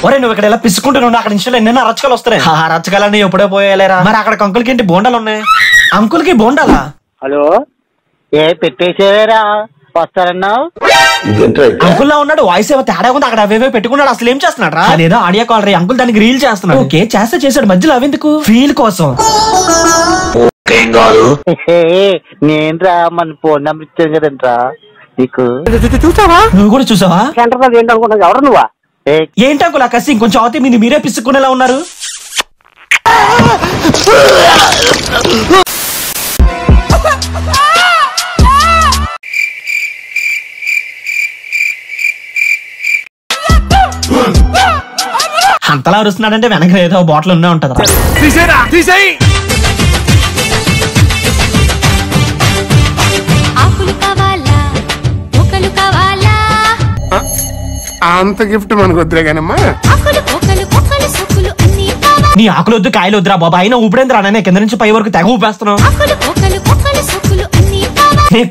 ఒరే నువ్వు ఇక్కడ ఎలా పిసుకుంటున్నావు, అక్కడ ఇన్స్టాలో ఎన్నైనా రచ్చకాలు వస్తున్నాయి. ఆ రచ్చకాలన్నీ ఎప్పుడో పోయేలేరా. మరి అక్కడ అంకుల్కి ఏంటి బోండాలు ఉన్నాయి? అంకుల్కి బోండాలా? హలో ఏ పెట్టేసేరా వస్తారన్నావు? అంకుల్ లా ఉన్నాడు, వాయిస్ ఏమో తేడా ఉంది. అక్కడ అవేవే పెట్టుకున్నాడు. అసలు ఏం చేస్తున్నాడు రా? అదేదో ఆడియో కాల్ రే. అంకుల్ దానికి రీల్ చేస్తున్నాడు. ఓకే చేస్తాడు, మధ్యలో అవెందుకు? ఫీల్ కోసం. నేను రా మన ఫోన్ నెంబర్ ఇచ్చాను కదంట్రా నీకు. చూసావా? నువ్వు కూడా చూసావా? సెంటర్ ఏంటనుకుంటున్నావు? ఎవరు నువ్వా? ఏంటి అంకుల్ ఆ కసి ఇంకొంచెం అవుతే మీరే పిసుక్కునేలా ఉన్నారు. అంతలా అరుస్తున్నాడంటే వెనక ఏదో బాటిల్ ఉన్నా ఉంటది. అంత గిఫ్ట్ మనకు వద్దులే కానమ్మా. నీ ఆకులు వద్దు కాయలు వద్దురా బాబా. అయినా ఊపిడేంద్రా నాన్న కింద నుంచి పై వరకు తెగ ఊపేస్తున్నావు.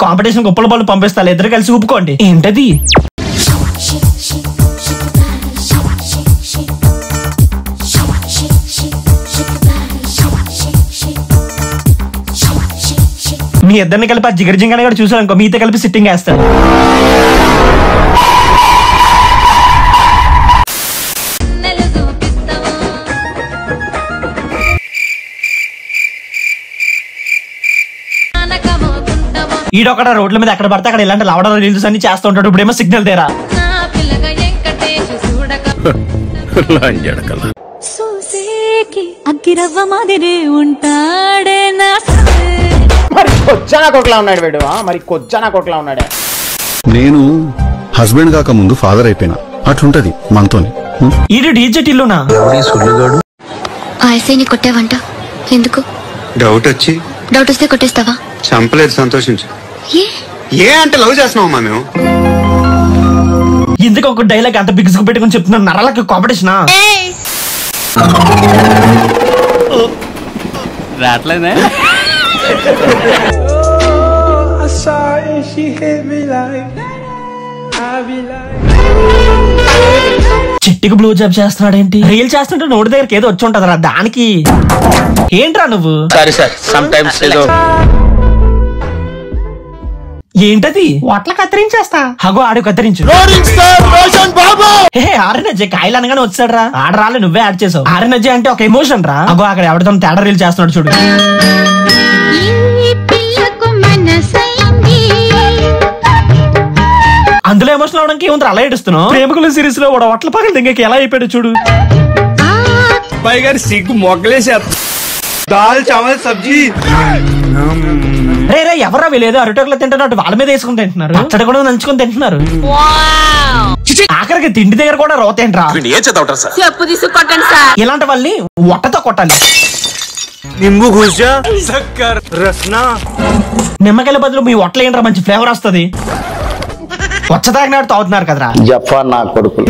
కాంపిటీషన్ గొప్పల బాలు పంపిస్తా, ఇద్దరు కలిసి ఊపుకోండి. ఏంటది? మీ ఇద్దరిని కలిపి ఆ జిగర్ జింగని కూడా చూసారనుకో, మీతో కలిపి సిట్టింగ్ వేస్తాడు. ఈడొకట రోడ్ల మీద ఎక్కడ పడితే అక్కడ ఇలాంటి లవడ రీల్స్ అన్ని చేస్తూ ఉంటాడు. ఇప్పుడేమో సిగ్నల్ తేరా. నేను హస్బెండ్ కాక ముందు ఫాదర్ అయిపోయినా. అట్లుంటది మనతోని. ఈడు డీజే టిల్లునా? కొట్టావంట ఎందుకు? డౌట్ వస్తే కొట్టేస్తావా? చంపలేదు, సంతోషించు. ఏ అంటే లవ్ చేస్తున్నావమ్మా మేము. ఎందుకు ఒక డైలాగ్ అంత బిగ్స్ పెట్టుకుని చెప్తున్నాను? నరలకు కాంపిటీషనా? రాట్లేదే. చెట్టుకి బ్లూ జాబ్ చేస్తున్నాడేంటి? రీల్ చేస్తుంటే నోటి దగ్గరికి ఏదో వచ్చి ఉంటదిరా. దానికి ఏంట్రా నువ్వు? ఏంటది? వాట్ల కత్తిరించేస్తా. హగో ఆడు కత్తిరించు. ఆర్ఎన్ఎజే కాయలు అనగానే వచ్చాడు రా. ఆడరాలే నువ్వే యాడ్ చేసావు. ఆర్ఎన్ఎజే అంటే ఒక ఎమోషన్ రా. అగో అక్కడ ఎవరితో తేడా రీల్ చేస్తున్నాడు చూడు. అందులో ఎమోషన్ అవడానికి ఏముంది? అలా ఏడుస్తున్నావు. ప్రేమికుల సిరీస్ లో వాడు వట్ల పగల దింగకి ఎలా అయిపోయాడు చూడు. పైగా సిగ్గు మొగ్గలేసేస్తా. దాల్ చావల్ సబ్జీ. రే ఎవరా వీళ్ళేదో అరటోకలో తింటున్నట్టు వాళ్ళ మీద వేసుకుని తింటున్నారు. అక్కడ కూడా నంచుకుని తింటున్నారు. ఆఖరికి తిండి దగ్గర కూడా రోతేంట్రా. ఇలాంటి వాళ్ళని ఒట్టతో కొట్టాలి. నింబు గుజ్జా సక్కర్ రస్నా. నిమ్మకాయల బదులు మీ ఒట్టలు ఏంట్రా మంచి ఫ్లేవర్ వస్తుంది. వచ్చ తాగినాడు తాగుతున్నారు కదరా. జఫా నా కొడుకు.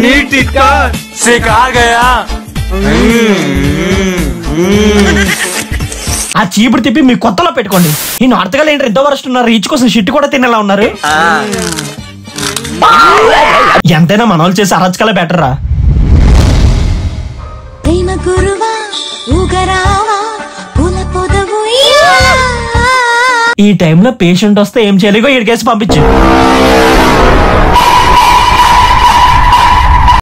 ఆ చీపుడు తిప్పి మీ కొత్తలో పెట్టుకోండి. ఈ నార్త్ ఏంటి ఎంతో వరస్ట్ ఉన్నారు. రీచ్ కోసం షిట్ కూడా తినేలా ఉన్నారు. ఎంతైనా మనోళ్ళు చేసి అరచకలే బెటర్ రా. ఈ టైంలో పేషెంట్ వస్తే ఏం చేయలేగో ఈడికేసి పంపించు.